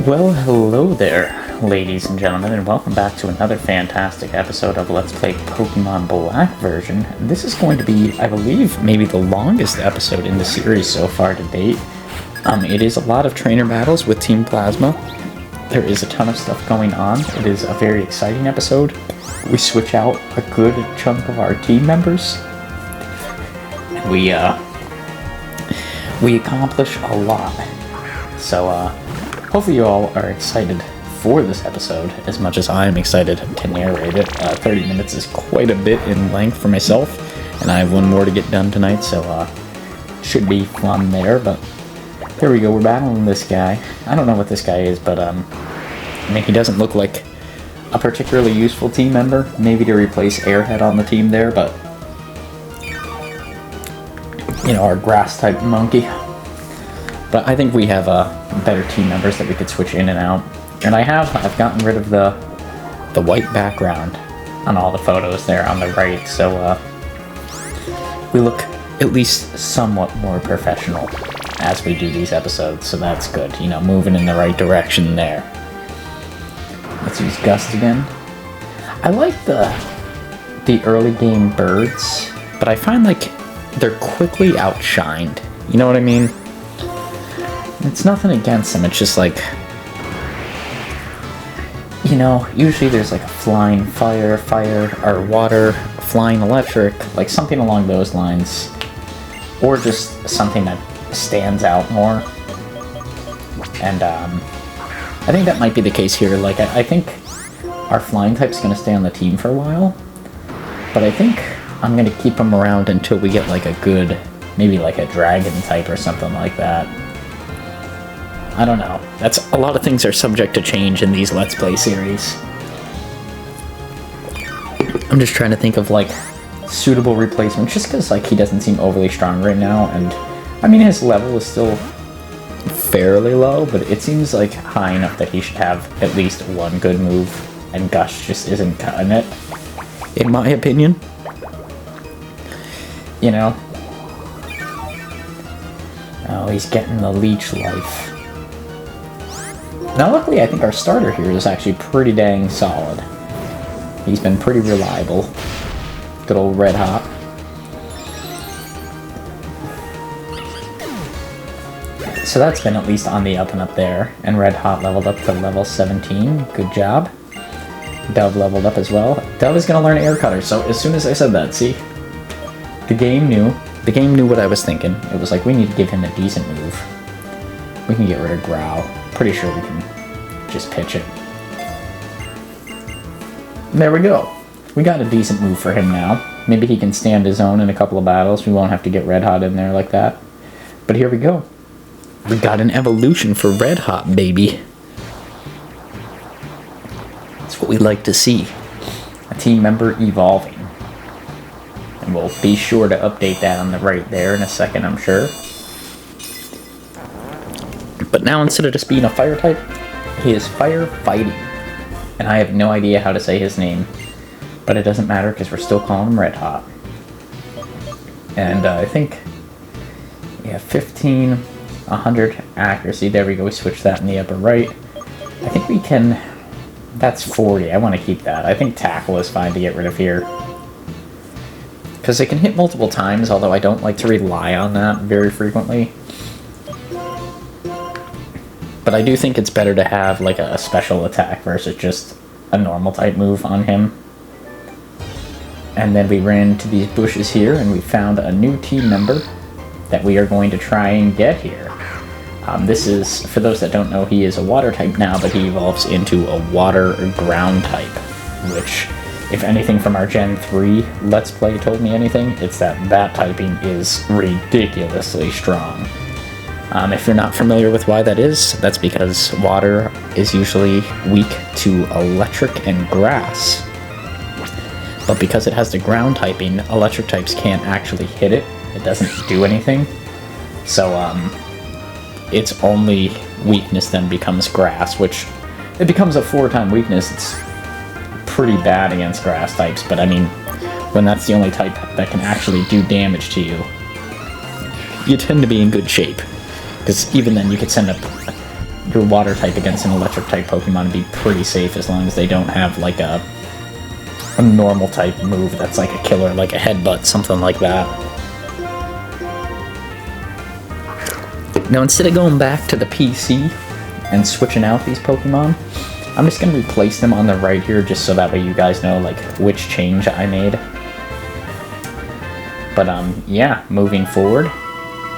Well, hello there, ladies and gentlemen, and welcome back to another fantastic episode of Let's Play Pokemon Black version. This is going to be, I believe, maybe the longest episode in the series so far to date. It is a lot of trainer battles with Team Plasma. There is a ton of stuff going on. It is a very exciting episode. We switch out a good chunk of our team members. And we accomplish a lot. So, hopefully you all are excited for this episode as much as I am excited to narrate it. 30 minutes is quite a bit in length for myself, and I have one more to get done tonight, so should be fun there. But here we go, we're battling this guy. I don't know what this guy is, but I mean, he doesn't look like a particularly useful team member. Maybe to replace Airhead on the team there, but you know, our grass-type monkey. But I think we have better team members that we could switch in and out. And I've gotten rid of the white background on all the photos there on the right, so we look at least somewhat more professional as we do these episodes, so that's good. You know, moving in the right direction there. Let's use Gust again. I like the early game birds, but I find like they're quickly outshined. You know what I mean? It's nothing against them, it's just like, you know, usually there's like a flying fire, or water, flying electric, like something along those lines, or just something that stands out more. And I think that might be the case here. Like, I think our flying type's gonna stay on the team for a while, but I think I'm gonna keep him around until we get like a good, maybe like a dragon type or something like that. I don't know. That's a lot of things are subject to change in these Let's Play series. I'm just trying to think of like suitable replacements, just because like he doesn't seem overly strong right now, and I mean his level is still fairly low, but it seems like high enough that he should have at least one good move, and Gush just isn't cutting it, in my opinion. You know? Oh, he's getting the leech life. Now, luckily, I think our starter here is actually pretty dang solid. He's been pretty reliable. Good old Red Hot. So that's been at least on the up and up there. And Red Hot leveled up to level 17. Good job. Dove leveled up as well. Dove is going to learn Air Cutter, so as soon as I said that, see? The game knew. The game knew what I was thinking. It was like, we need to give him a decent move. We can get rid of Growl. Pretty sure we can just pitch it. There we go. We got a decent move for him now. Maybe he can stand his own in a couple of battles. We won't have to get Red Hot in there like that. But here we go. We got an evolution for Red Hot, baby. That's what we like to see. A team member evolving. And we'll be sure to update that on the right there in a second, I'm sure. But now, instead of just being a fire type, he is fire fighting. And I have no idea how to say his name. But it doesn't matter because we're still calling him Red Hot. And I think we have 15, 100 accuracy. There we go, we switched that in the upper right. I think we can... That's 40, I want to keep that. I think Tackle is fine to get rid of here. Because it can hit multiple times, although I don't like to rely on that very frequently. But I do think it's better to have like a special attack versus just a normal type move on him. And then we ran into these bushes here and we found a new team member that we are going to try and get here. This is, for those that don't know, he is a water type now, but he evolves into a water ground type. Which, if anything from our Gen 3 Let's Play told me anything, it's that typing is ridiculously strong. If you're not familiar with why that is, that's because water is usually weak to electric and grass. But because it has the ground typing, electric types can't actually hit it. It doesn't do anything. So, its only weakness then becomes grass, which it becomes a 4-time weakness. It's pretty bad against grass types, but I mean, when that's the only type that can actually do damage to you, you tend to be in good shape. Because even then, you could send up your water type against an electric type Pokemon would be pretty safe as long as they don't have like a normal type move that's like a killer, like a headbutt, something like that. Now instead of going back to the PC and switching out these Pokemon, I'm just going to replace them on the right here just so that way you guys know like which change I made. But yeah, moving forward,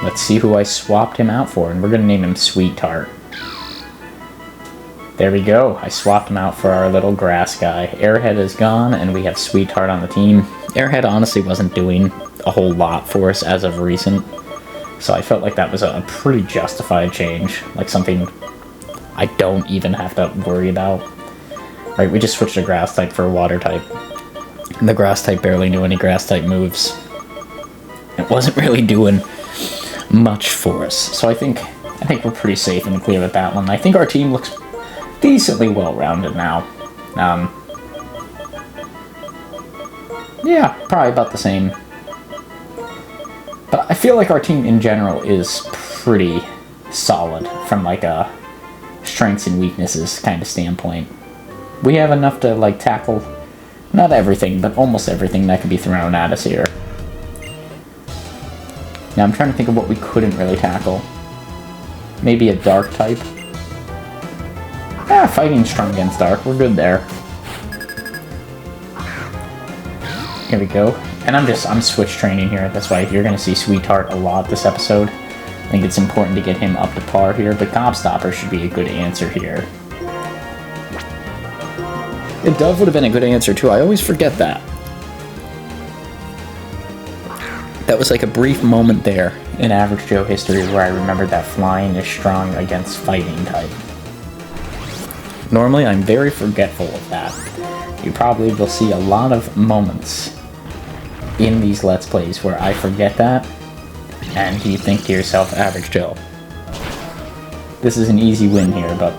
let's see who I swapped him out for, and we're going to name him Sweet Tart. There we go, I swapped him out for our little grass guy. Airhead is gone, and we have Sweet Tart on the team. Airhead honestly wasn't doing a whole lot for us as of recent, so I felt like that was a pretty justified change, like something I don't even have to worry about. Right, we just switched a grass type for a water type. And the grass type barely knew any grass type moves. It wasn't really doing much for us, so I think we're pretty safe and clear with that one. I think our team looks decently well-rounded now. Yeah, probably about the same. But I feel like our team in general is pretty solid from like a strengths and weaknesses kind of standpoint. We have enough to like tackle, not everything, but almost everything that can be thrown at us here. Now I'm trying to think of what we couldn't really tackle. Maybe a dark type. Fighting strong against dark, we're good there. Here we go. And I'm switch training here, that's why you're gonna see Sweet Tart a lot this episode. I think it's important to get him up to par here, but Gobstopper should be a good answer here. Yeah, Dove would have been a good answer too, I always forget that. That was like a brief moment there in Average Joe history where I remembered that flying is strong against fighting type. Normally I'm very forgetful of that. You probably will see a lot of moments in these Let's Plays where I forget that, and you think to yourself, Average Joe, this is an easy win here, but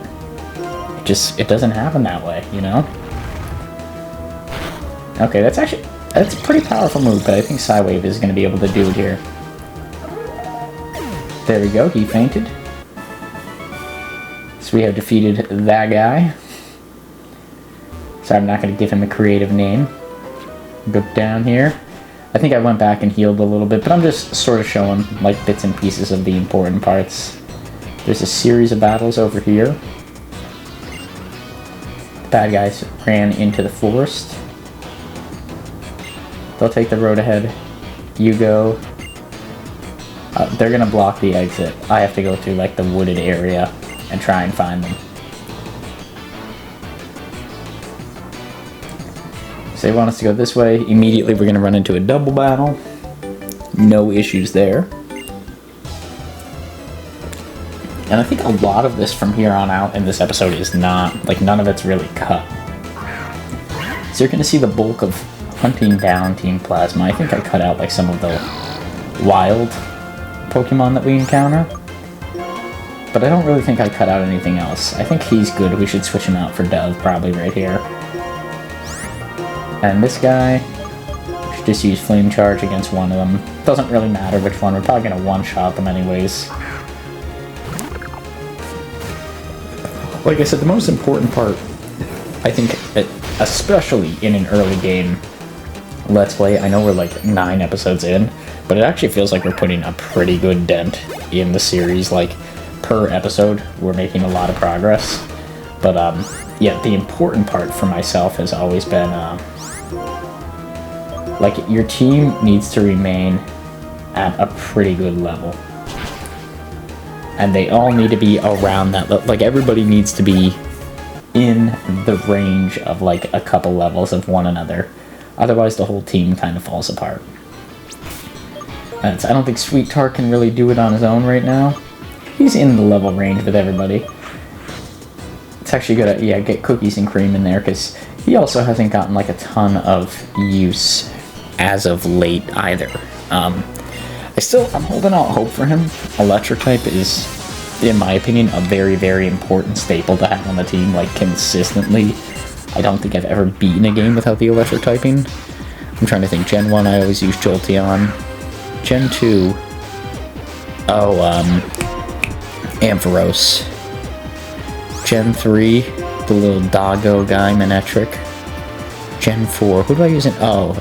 it doesn't happen that way, you know? Okay, that's a pretty powerful move, but I think Psywave is going to be able to do it here. There we go, he fainted. So we have defeated that guy. So I'm not going to give him a creative name. Go down here. I think I went back and healed a little bit, but I'm just sort of showing like bits and pieces of the important parts. There's a series of battles over here. The bad guys ran into the forest. They'll take the road ahead. You go. They're gonna block the exit. I have to go through like the wooded area and try and find them. So they want us to go this way. Immediately we're gonna run into a double battle. No issues there. And I think a lot of this from here on out in this episode is not, like none of it's really cut. So you're gonna see the bulk of hunting down Team Plasma. I think I cut out like some of the wild Pokemon that we encounter. But I don't really think I cut out anything else. I think he's good. We should switch him out for Dove probably right here. And this guy, we should just use Flame Charge against one of them. Doesn't really matter which one. We're probably going to one-shot them anyways. Like I said, the most important part, I think, especially in an early game Let's Play, I know we're like 9 episodes in, but it actually feels like we're putting a pretty good dent in the series. Like, per episode, we're making a lot of progress. But, yeah, the important part for myself has always been, like, your team needs to remain at a pretty good level. And they all need to be around that level. Like, everybody needs to be in the range of, like, a couple levels of one another. Otherwise, the whole team kind of falls apart. And I don't think Sweet Tart can really do it on his own right now. He's in the level range with everybody. It's actually good to, yeah, get Cookies and Cream in there, because he also hasn't gotten, like, a ton of use as of late either. I'm holding out hope for him. Electric type is, in my opinion, a very, very important staple to have on the team, like, consistently. I don't think I've ever beaten a game without the electric typing. I'm trying to think. Gen 1, I always use Jolteon. Gen 2, Ampharos. Gen 3, the little doggo guy, Manectric. Gen 4, who do I use in? Oh,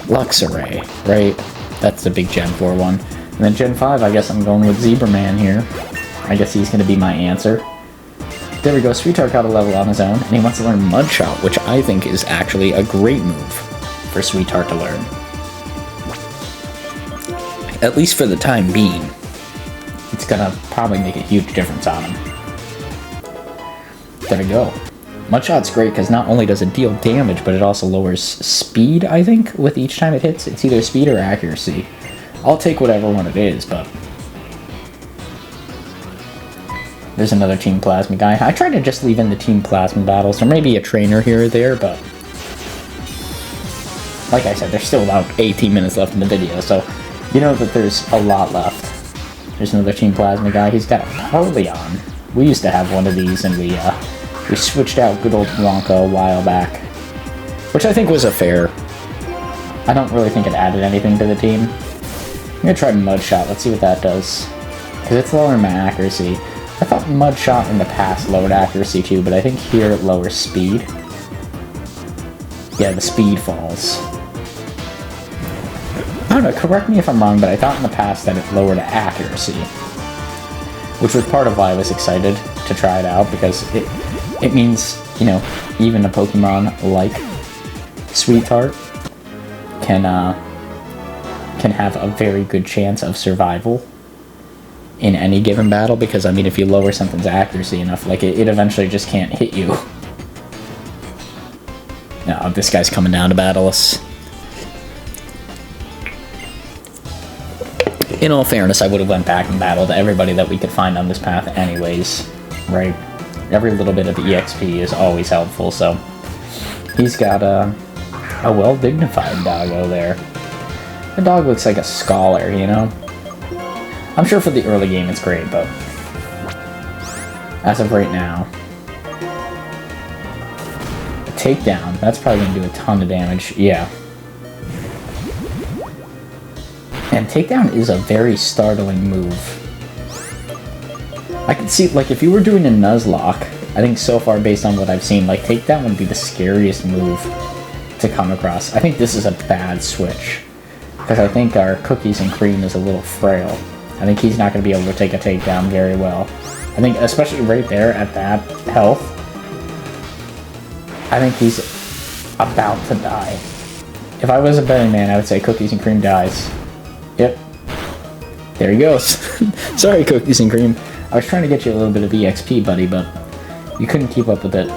Luxray, right? That's the big Gen 4 one. And then Gen 5, I guess I'm going with Zebraman here. I guess he's going to be my answer. There we go, Sweetheart got a level on his own, and he wants to learn Mud Shot, which I think is actually a great move for Sweetheart to learn. At least for the time being. It's going to probably make a huge difference on him. There we go. Mud Shot's great because not only does it deal damage, but it also lowers speed, I think, with each time it hits. It's either speed or accuracy. I'll take whatever one it is, but... There's another Team Plasma guy. I try to just leave in the Team Plasma battles, or maybe a trainer here or there, but... Like I said, there's still about 18 minutes left in the video, so you know that there's a lot left. There's another Team Plasma guy. He's got a Parleon. We used to have one of these, and we switched out good old Blanca a while back. Which I think was a fair... I don't really think it added anything to the team. I'm gonna try Mud Shot. Let's see what that does. Because it's lowering my accuracy. I thought Mud Shot in the past lowered accuracy too, but I think here it lowers speed. Yeah, the speed falls. I don't know, correct me if I'm wrong, but I thought in the past that it lowered accuracy. Which was part of why I was excited to try it out, because it means, you know, even a Pokemon like Sweetheart can have a very good chance of survival in any given battle, because, I mean, if you lower something's accuracy enough, like, it eventually just can't hit you. No, this guy's coming down to battle us. In all fairness, I would have went back and battled everybody that we could find on this path anyways, right? Every little bit of EXP is always helpful, so... He's got a well-dignified doggo there. The dog looks like a scholar, you know? I'm sure for the early game it's great, but... As of right now... A takedown, that's probably going to do a ton of damage, yeah. And takedown is a very startling move. I can see, like, if you were doing a Nuzlocke, I think so far, based on what I've seen, like, takedown would be the scariest move to come across. I think this is a bad switch. Because I think our Cookies and Cream is a little frail. I think he's not going to be able to take a takedown very well. I think, especially right there at that health, I think he's about to die. If I was a betting man, I would say Cookies and Cream dies. Yep. There he goes. Sorry, Cookies and Cream. I was trying to get you a little bit of EXP, buddy, but you couldn't keep up with it.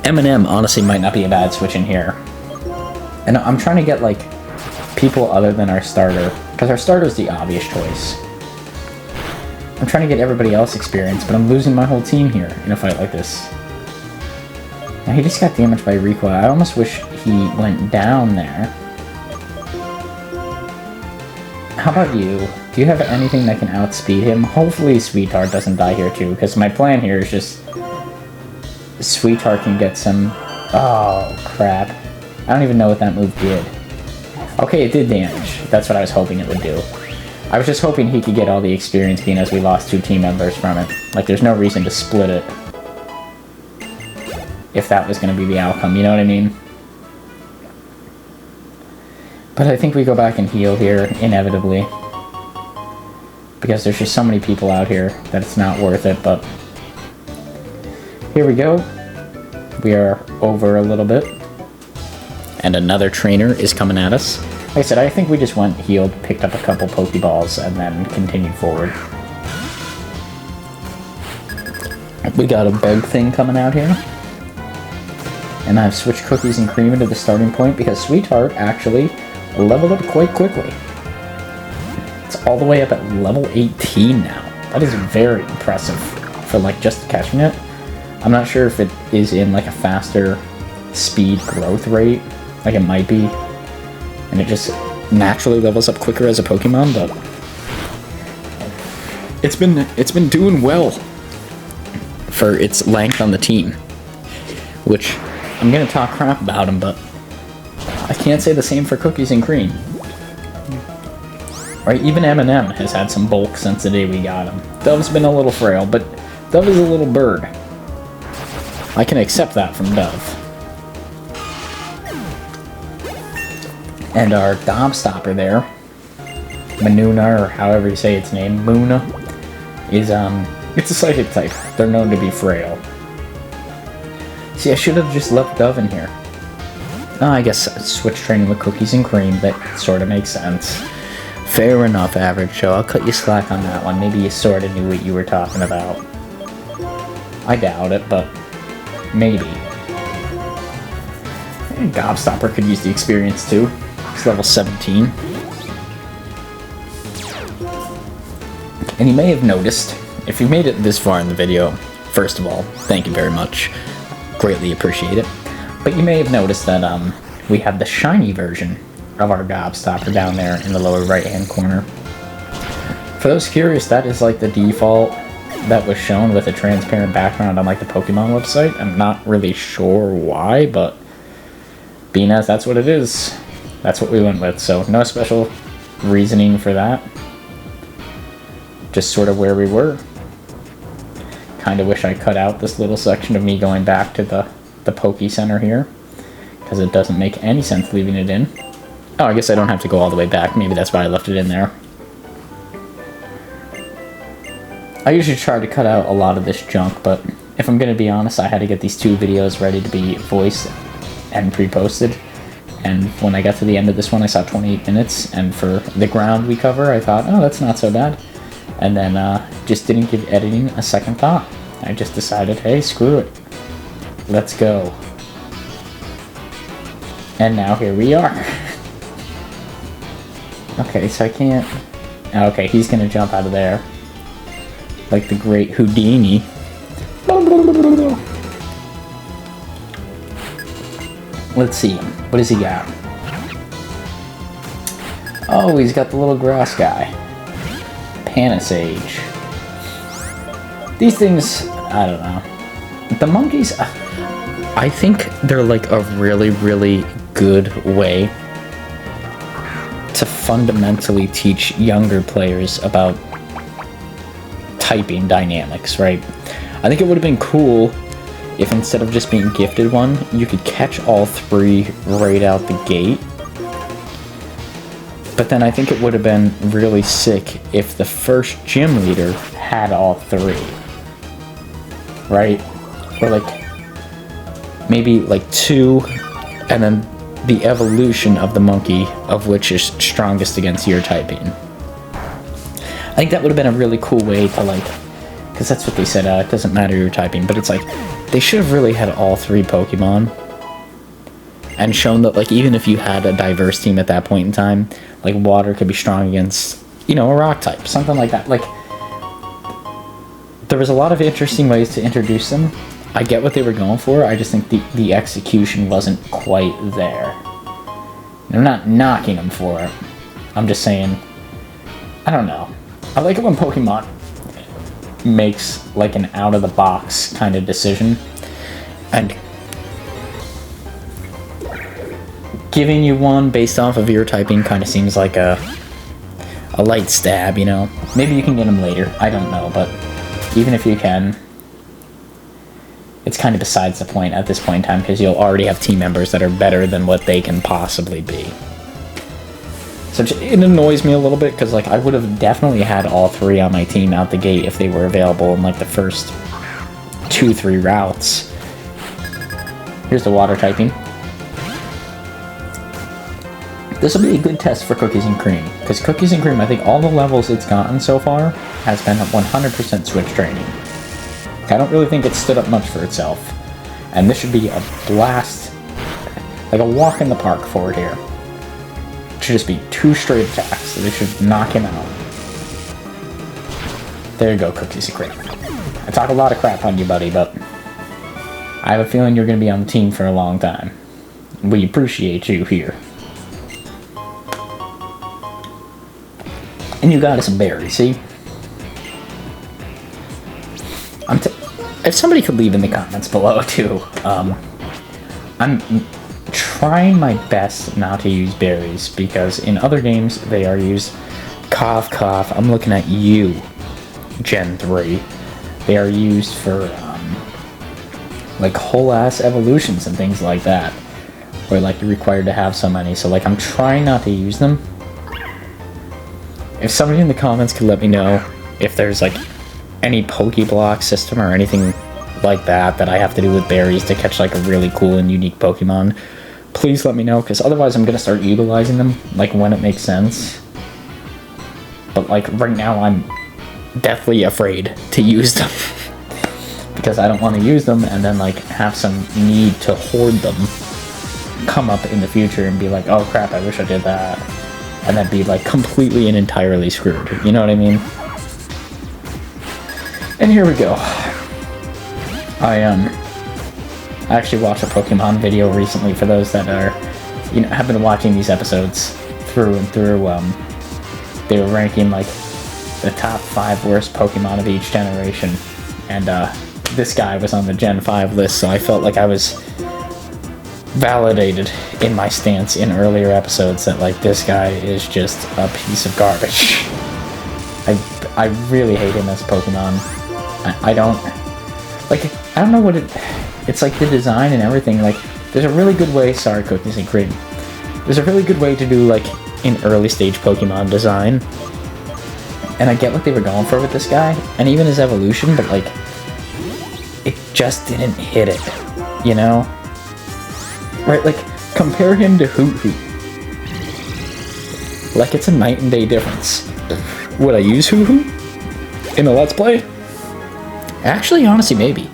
M&M honestly might not be a bad switch in here. And I'm trying to get, like, people other than our starter, because our starter's the obvious choice. I'm trying to get everybody else experience, but I'm losing my whole team here in a fight like this. Now, he just got damaged by recoil. I almost wish he went down there. How about you? Do you have anything that can outspeed him? Hopefully Sweetheart doesn't die here too, because my plan here is just... Sweetheart can get some... Oh, crap. I don't even know what that move did. Okay, it did damage. That's what I was hoping it would do. I was just hoping he could get all the experience, being as we lost 2 team members from it. Like, there's no reason to split it. If that was going to be the outcome, you know what I mean? But I think we go back and heal here, inevitably. Because there's just so many people out here that it's not worth it, but... Here we go. We are over a little bit. And another trainer is coming at us. Like I said, I think we just went, healed, picked up a couple Pokeballs, and then continued forward. We got a bug thing coming out here. And I've switched Cookies and Cream into the starting point because Sweetheart actually leveled up quite quickly. It's all the way up at level 18 now. That is very impressive for, like, just catching it. I'm not sure if it is in, like, a faster speed growth rate. Like, it might be. And it just naturally levels up quicker as a Pokemon, but... It's been doing well for its length on the team. Which, I'm gonna talk crap about him, but... I can't say the same for Cookies and Cream. Right, even Eminem has had some bulk since the day we got him. Dove's been a little frail, but Dove is a little bird. I can accept that from Dove. And our Gobstopper there, Manuna, or however you say its name, Muna, is, it's a psychic type. They're known to be frail. See, I should have just left Dove in here. Oh, I guess switch training with Cookies and Cream, that sort of makes sense. Fair enough, Average Joe. I'll cut you slack on that one. Maybe you sort of knew what you were talking about. I doubt it, but maybe. And Gobstopper could use the experience too. He's level 17. And you may have noticed, if you made it this far in the video, first of all, thank you very much. Greatly appreciate it. But you may have noticed that we have the shiny version of our Gobstopper down there in the lower right hand corner. For those curious, that is like the default that was shown with a transparent background on like the Pokemon website. I'm not really sure why, but being as that's what it is, that's what we went with. So no special reasoning for that. Just sort of where we were. Kind of wish I cut out this little section of me going back to the Poke Center here, because it doesn't make any sense leaving it in. Oh, I guess I don't have to go all the way back. Maybe that's why I left it in there. I usually try to cut out a lot of this junk, but if I'm going to be honest, I had to get these 2 videos ready to be voiced and pre-posted. And when I got to the end of this one, I saw 28 minutes, and for the ground we cover, I thought, oh, that's not so bad. And then just didn't give editing a second thought. I just decided, hey, screw it. Let's go. And now here we are. Okay, so I can't... Okay, he's gonna jump out of there. Like the great Houdini. Let's see. What does he got? Oh, he's got the little grass guy. Panisage. These things, I don't know. The monkeys, I think they're like a really, really good way to fundamentally teach younger players about typing dynamics, right? I think it would have been cool if instead of just being gifted one, you could catch all 3 right out the gate. But then I think it would have been really sick if the first gym leader had all 3. Right? Or like, maybe like 2, and then the evolution of the monkey, of which is strongest against your typing. I think that would have been a really cool way to like, because that's what they said, it doesn't matter your typing, but it's like, they should have really had all 3 Pokemon, and shown that like, even if you had a diverse team at that point in time, like water could be strong against, you know, a rock type, something like that. Like, there was a lot of interesting ways to introduce them. I get what they were going for, I just think the execution wasn't quite there. I'm not knocking them for it. I'm just saying, I don't know. I like it when Pokemon makes like an out-of-the-box kind of decision, and giving you one based off of your typing kind of seems like a light stab, you know? Maybe you can get them later, I don't know, but even if you can, it's kind of besides the point at this point in time, because you'll already have team members that are better than what they can possibly be. So it annoys me a little bit, because like, I would have definitely had all 3 on my team out the gate if they were available in like the first 2-3 routes. Here's the water typing. This will be a good test for Cookies and Cream, because Cookies and Cream, I think all the levels it's gotten so far has been 100% switch training. I don't really think it's stood up much for itself, and this should be a blast, like a walk in the park forward here. It should just be 2 straight attacks, so they should knock him out. There you go, Cookies and Cream. I talk a lot of crap on you, buddy, but I have a feeling you're going to be on the team for a long time. We appreciate you here. And you got us some berries, see? If somebody could leave in the comments below, too. I'm trying my best not to use berries, because in other games they are used Cough, cough. I'm looking at you, Gen 3. They are used for, like, whole-ass evolutions and things like that. Where, like, you're required to have so many. So, like, I'm trying not to use them. If somebody in the comments could let me know if there's, like, any Pokeblock system or anything like that I have to do with berries to catch, like, a really cool and unique Pokemon, please let me know, because otherwise I'm going to start utilizing them, like, when it makes sense. But, like, right now I'm deathly afraid to use them. Because I don't want to use them and then, like, have some need to hoard them come up in the future and be like, oh crap, I wish I did that. And then be, like, completely and entirely screwed. You know what I mean? And here we go. I actually watched a Pokemon video recently for those that are, you know, have been watching these episodes through and through. They were ranking, like, the top 5 worst Pokemon of each generation. And, this guy was on the Gen 5 list, so I felt like I was validated in my stance in earlier episodes that, like, this guy is just a piece of garbage. I really hate him as a Pokemon. I don't know what it's like, the design and everything. Like, there's a really good way, sorry Cookies and Cream, there's a really good way to do, like, an early stage Pokemon design. And I get what they were going for with this guy, and even his evolution, but, like, it just didn't hit it, you know? Right, like, compare him to Hoot Hoot. Like, it's a night and day difference. Would I use Hoot Hoot in a Let's Play? Actually, honestly, maybe.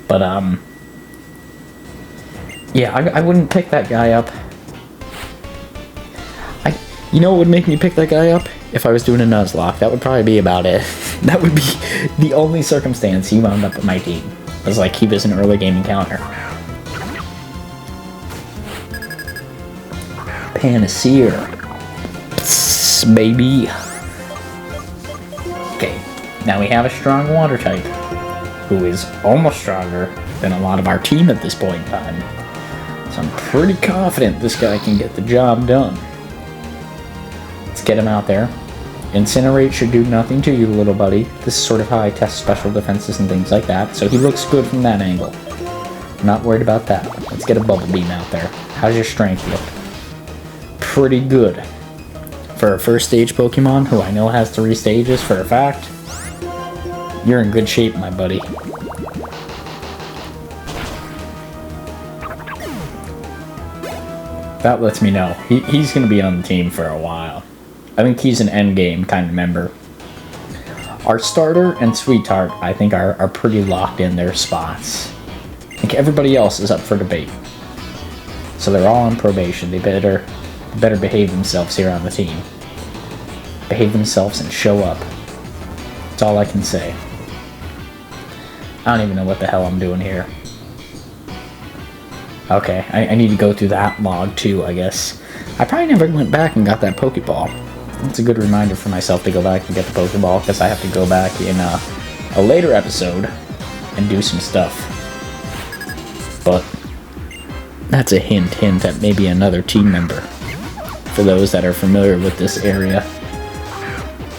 But, yeah, I wouldn't pick that guy up. You know what would make me pick that guy up? If I was doing a Nuzlocke. That would probably be about it. That would be the only circumstance he wound up with my team. It was like he was an early game encounter. Panacea. Psst, baby. Okay, now we have a strong water type, who is almost stronger than a lot of our team at this point in time. So I'm pretty confident this guy can get the job done. Let's get him out there. Incinerate should do nothing to you, little buddy. This is sort of how I test special defenses and things like that, so he looks good from that angle. I'm not worried about that. Let's get a Bubble Beam out there. How's your strength look? Pretty good. For a first stage Pokemon, who I know has 3 stages for a fact, you're in good shape, my buddy. That lets me know. He's going to be on the team for a while. I think he's an endgame kind of member. Our starter and Sweetheart, I think, are pretty locked in their spots. I think everybody else is up for debate. So they're all on probation. They better behave themselves here on the team. Behave themselves and show up. That's all I can say. I don't even know what the hell I'm doing here. Okay, I need to go through that log too, I guess. I probably never went back and got that Pokeball. It's a good reminder for myself to go back and get the Pokeball, because I have to go back in a later episode and do some stuff. But that's a hint at maybe another team member. For those that are familiar with this area,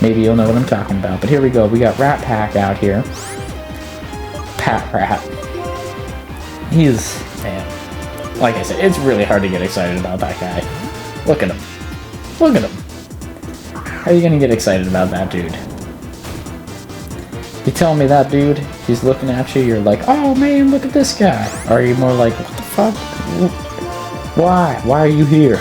maybe you'll know what I'm talking about. But here we go. We got Rat Pack out here. Pat Rat. He is, man, like I said, it's really hard to get excited about that guy. Look at him. Look at him. How are you gonna get excited about that dude? You tell me that dude, he's looking at you, you're like, oh man, look at this guy. Or are you more like, what the fuck? Why? Why are you here?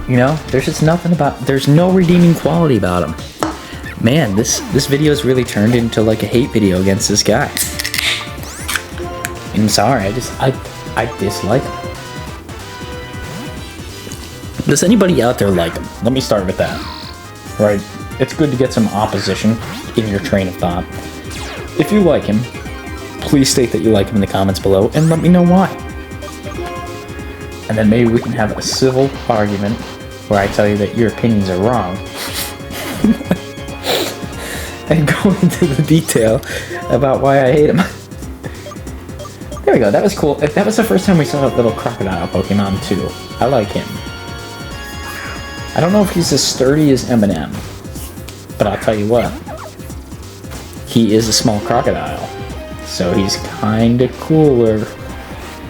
You know, there's just nothing about, there's no redeeming quality about him. Man, this video's really turned into like a hate video against this guy. I'm sorry, I dislike him. Does anybody out there like him? Let me start with that. Right? It's good to get some opposition in your train of thought. If you like him, please state that you like him in the comments below and let me know why. And then maybe we can have a civil argument where I tell you that your opinions are wrong. And go into the detail about why I hate him. There we go, that was cool. That was the first time we saw a little crocodile Pokemon too. I like him. I don't know if he's as sturdy as Eminem, but I'll tell you what, he is a small crocodile, so he's kinda cooler.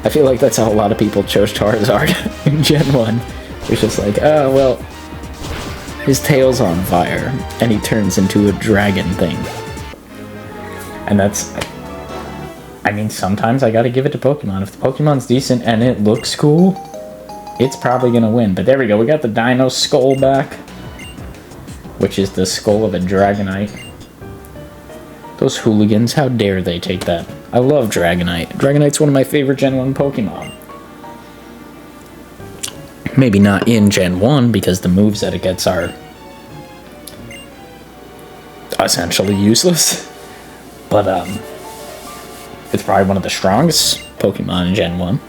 I feel like that's how a lot of people chose Charizard in Gen 1. It's just like, oh, well, his tail's on fire, and he turns into a dragon thing. And that's... I mean, sometimes I gotta give it to Pokemon. If the Pokemon's decent and it looks cool, it's probably gonna win. But there we go, we got the Dino Skull back, which is the skull of a Dragonite. Those hooligans, how dare they take that? I love Dragonite. Dragonite's one of my favorite Gen 1 Pokemon. Maybe not in Gen 1, because the moves that it gets are essentially useless. But, it's probably one of the strongest Pokemon in Gen 1.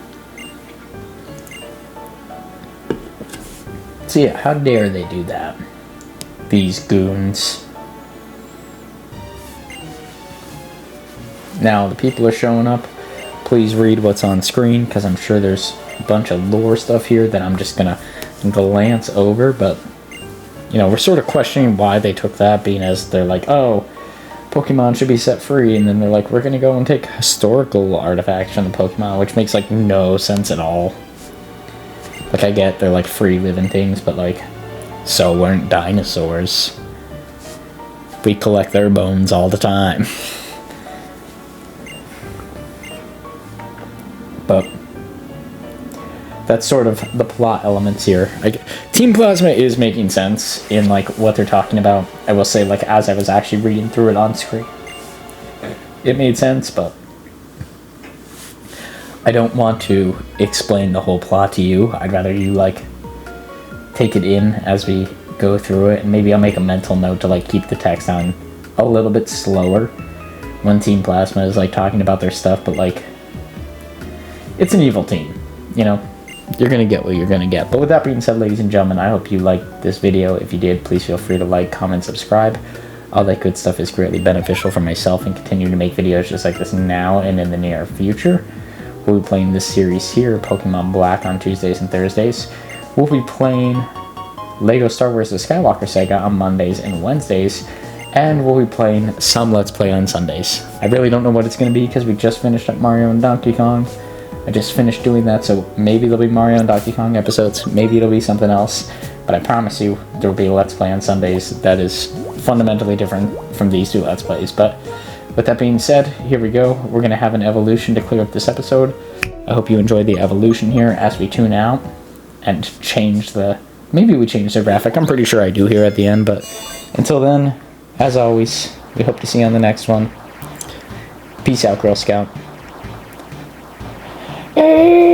So yeah, how dare they do that? These goons. Now, the people are showing up. Please read what's on screen, because I'm sure there's a bunch of lore stuff here that I'm just gonna glance over, but, you know, we're sort of questioning why they took that, being as they're like, oh, Pokemon should be set free, and then they're like, we're gonna go and take historical artifacts from the Pokemon, which makes, like, no sense at all. Like, I get they're, like, free living things, but, like, so weren't dinosaurs. We collect their bones all the time. But that's sort of the plot elements here. Team Plasma is making sense in, like, what they're talking about. I will say, like, as I was actually reading through it on screen, it made sense, but I don't want to explain the whole plot to you. I'd rather you, like, take it in as we go through it, and maybe I'll make a mental note to, like, keep the text down a little bit slower when Team Plasma is, like, talking about their stuff, but, like, it's an evil team, you know? You're gonna get what you're gonna get. But with that being said, ladies and gentlemen, I hope you liked this video. If you did, please feel free to like, comment, subscribe. All that good stuff is greatly beneficial for myself and continue to make videos just like this now and in the near future. We'll be playing this series here, Pokemon Black, on Tuesdays and Thursdays. We'll be playing LEGO Star Wars The Skywalker Saga on Mondays and Wednesdays. And we'll be playing some Let's Play on Sundays. I really don't know what it's going to be because we just finished up Mario and Donkey Kong. I just finished doing that, so maybe there'll be Mario and Donkey Kong episodes, maybe it'll be something else, but I promise you there will be a Let's Play on Sundays that is fundamentally different from these two Let's Plays. But with that being said, here we go. We're going to have an evolution to clear up this episode. I hope you enjoyed the evolution here as we tune out and change the... Maybe we change the graphic. I'm pretty sure I do here at the end, but until then, as always, we hope to see you on the next one. Peace out, Girl Scout. Hey!